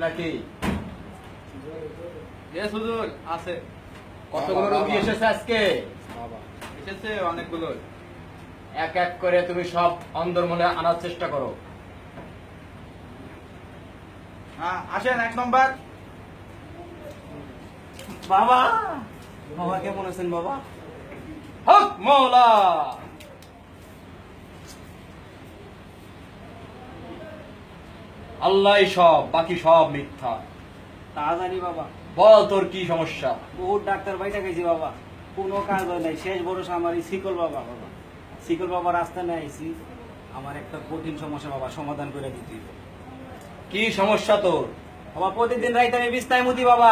নাকি? হুজুর আছে। কতগুলো রোগী এসেছে আজকে? এসেছে অনেকগুলো। এক এক করে তুমি সব অন্দরমহলে আনার চেষ্টা করো। আসেন 1 নম্বর। বাবা, বাবা কেমন আছেন বাবা? হক মওলা। আল্লাহই সব, বাকি সব মিথ্যা। তাড়াতাড়ি বাবা, বল তোর কি সমস্যা? বহুত ডাক্তার বাইটা গেছি বাবা, কোনো কাজ হয় নাই। শেষ ভরসা আমার এই শিকল বাবা। বাবা শিকল বাবা রাস্তা নিয়ে আইছি, আমার একটা কঠিন সমস্যা বাবা সমাধান করে দিতে হবে। কি সমস্যা তোর? বাবা প্রতিদিন রাইতে আমি বিছনায় মুতি বাবা।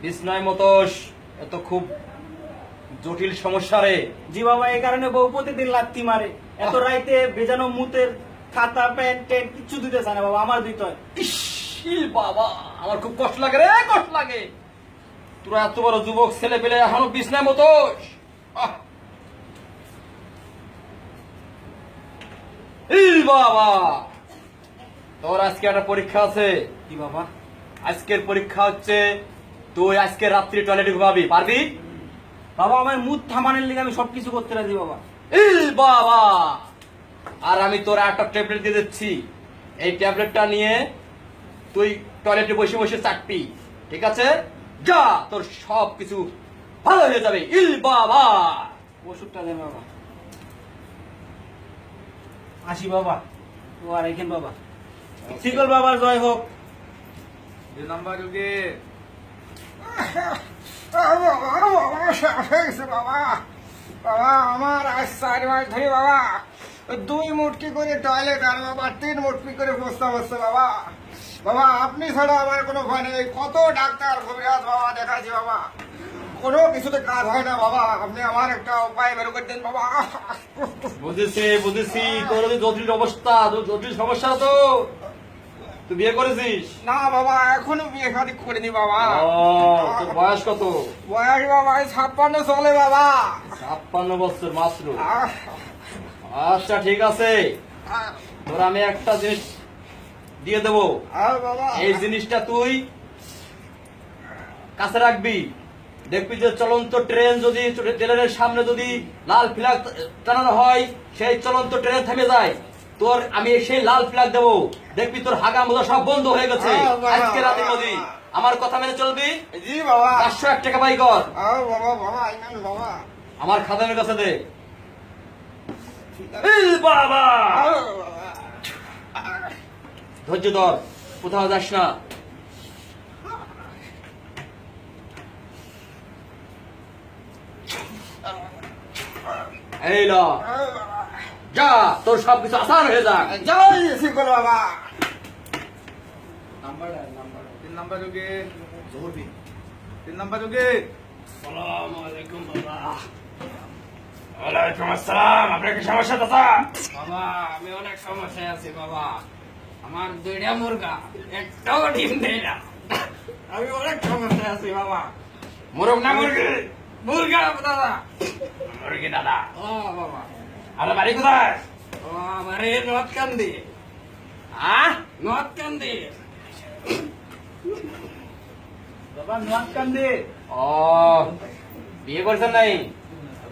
বিছনায় মতোস? এত খুব জটিল সমস্যা রে। জি বাবা, এই কারণে বউ প্রতিদিন লাত্তি মারে। এত রাইতে বেজানো মুতের খাতা প্যান্ট টেন্ট কিচ্ছু দিতে চায় না বাবা, আমার দিতে হয়। ইস, ই বাবা, আমার খুব কষ্ট লাগে রে, কষ্ট লাগে। তোরা এত বড় যুবক ছেলে পেলে এখনো বিছনায় মতোস? ই বাবা, তোর আজকে একটা পরীক্ষা আছে। কি বাবা? আজকের পরীক্ষা হচ্ছে তুই আজকে রাত্রি টয়লেটে ঘুমাবি, পারবি? বাবা আমার মুখ থামানোর লিগে আমি সবকিছু করতে রাজি বাবা। ই বাবা, আর আমি তোর একটা ট্যাবলেট দিয়ে দিচ্ছি। এই ট্যাবলেটটা নিয়ে তুই টয়লেটে বসে বসে চাটবি, ঠিক আছে? যা, তোর সব কিছু ভালো হয়ে যাবে। ইল বাবা, ওষুধটা দেন বাবা। আসি বাবা, ও আর এখান বাবা। শিকল বাবার জয় হোক। 2 নম্বর রোগী। বাবা বাবা, আমার আজ 4 মাস ধরে বাবা 2 মুটকি করে টয়লেট আর বাবা 3 মুটকি করে বসতে বসতে বাবা। বাবা আপনি ছাড়া আমার কোনো ভয় নেই। কত ডাক্তার কবিরাজ বাবা দেখাচ্ছি বাবা, কোনো কিছুতে কাজ হয় না বাবা। আপনি আমার একটা উপায় বের করে দেন বাবা। বুঝেছি বুঝেছি, তোর যে জটিল অবস্থা, তোর জটিল সমস্যা। তো তুই বিয়ে করেছিস? না বাবা, এখনো বিয়ে শাদী করিনি বাবা। তোর বয়স কত? বয়স বাবা 56 চলে বাবা। 56 বছর মাত্র? আচ্ছা ঠিক আছে, তোর আমি একটা জিনিস দিয়ে দেবো। বাবা এই জিনিসটা তুই কাছে রাখবি। দেখবি যে চলন্ত ট্রেন যদি ট্রেনের সামনে যদি লাল ফ্ল্যাগ টানানো হয়, সেই চলন্ত ট্রেন থেমে যায়। তোর আমি সেই লাল ফ্ল্যাগ দেবো, দেখবি তোর হাগা মোজা সব বন্ধ হয়ে গেছে আজকে রাতের মধ্যে। আমার কথা মেনে চলবি? জি বাবা। 501 টাকা পাই কর। বাবা বাবা আইনান বাবা। আমার খাদানের কাছে দে। ইল বাবা, ধৈর্য ধর, কোথাও যাস না। এই ল, যা, তোর সবকিছু আসান হয়ে যাক। জয় শিকল বাবা। 3 নম্বর রোগী। 3 নম্বর রোগী। আসসালামু আলাইকুম বাবা। ওয়ালাইকুম আসসালাম। আপনার কি সমস্যা দাদা? বাবা আমি অনেক সমস্যায় আছি বাবা। আমার 2টা মুরগা, একটাও ডিম দেয় না। আমি অনেক সমস্যায় আছি বাবা। মুরগ না মুরগি? মুরগা দাদা। মুরগি দাদা। ও বাবা, আপনার বাড়ি কোথায়? ও আমার এই নদকান্দি। নদকান্দি বাবা, নদকান্দি। ও, বিয়ে করছেন নাই?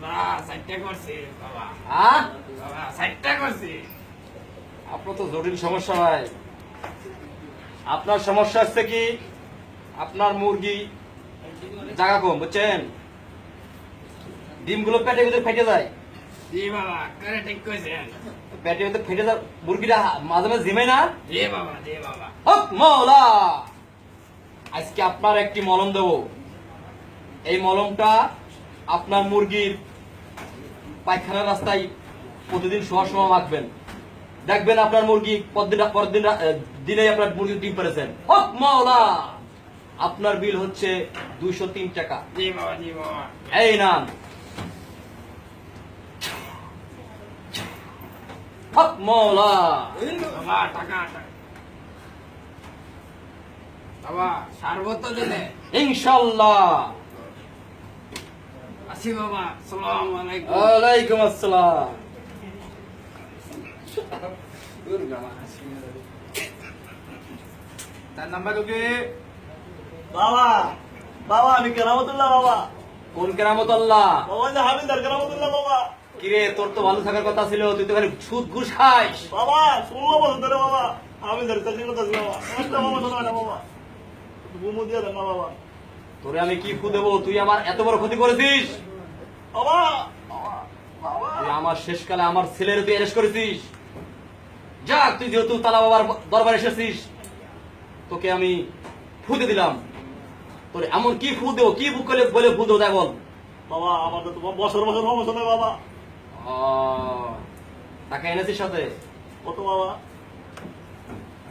বাবা 4টা করছি বাবা। হ্যাঁ, বাবা 4টা করছি। আপনার তো জটিল সমস্যা ভাই। আপনার সমস্যা হচ্ছে কি, আপনার মুরগি জায়গা কম, বুঝছেন? ডিমগুলো পেটের ভিতরে ফেটে যায়। জি বাবা, করে ঠিক কইছেন। পেটের ভিতরে ফেটে যায়, মুরগিটা মাঝে মাঝে জিমে না। জি বাবা, জি বাবা। হক মওলা, আজকে আপনার একটি মলম দেব। এই মলমটা আপনার মুরগির পায়খানার রাস্তায় প্রতিদিন শোয়ার সময় মাখবেন। দেখবেন আপনার মুরগি পরদিন দিনে আপনার মুরগি ডিম পেরেছেন। হক মওলা, আপনার বিল হচ্ছে 203 টাকা। জি বাবা, জি বাবা। এই নাম। হক মওলা। বাবা টাকা বাবা, সারবত দিলে ইনশাল্লাহ। আসি বাবা। আসসালামু আলাইকুম। ওয়ালাইকুম আসসালাম। 4 নাম্বার রুগী বাবা বাবা আমি কেরামতুল্লাহ বাবা কোন কেরামত আল্লাহ? বাবা যে হামিদার কেরামতুল্লাহ বাবা কিরে তোর তো ভালো থাকার কথা ছিল, তুই তো খালি সুদ ঘুষ খাইস। বাবা 16 বছর ধরে বাবা হামিদার চাকরি করতেছি বাবা একটা বাবা শোনা না বাবা ঘুমো দিয়ে দেন না বাবা তোরে আমি কি ফু দেবো? তুই আমার এত বড় ক্ষতি করেছিস। বাবা বাবা বাবা তুই আমার শেষকালে আমার ছেলের তুই অ্যারেস্ট করেছিস। যাক, তুই যেহেতু তালা বাবার দরবারে এসেছিস, তোকে আমি ফুদে দিলাম। তোর এমন কি ফু দেবো, কি বুক করে বলে ফু দেবো তাই বল। বাবা আমার তো তোমার বছর বছর সমস্যা নেই বাবা টাকা এনেছিস সাথে? কত বাবা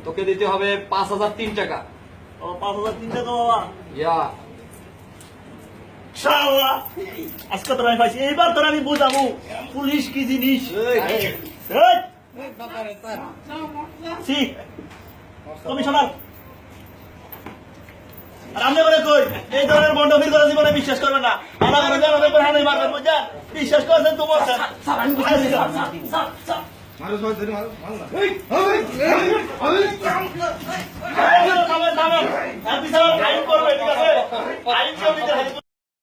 তোকে দিতে হবে 5,003 টাকা। বাবা 5,003 টাকা বাবা ইয়া শালা আজকে তোর আমি পাইছি এইবার তোর আমি বুঝাবো পুলিশ কি জিনিস এই! ছি, কমিশনার আর আপনি বলে কই এই ধরনের বন্ড ফির করে জীবনে বিশ্বাস করবেন না আমার ঘরে যাবেন আমাদের হানি মারবেন বুঝছেন বিশ্বাস করছেন তো বলছেন মারো সবাই ধরে মারো মারো না থামেন থামেন আইন করবে ঠিক আছে আইন কেউ নিতে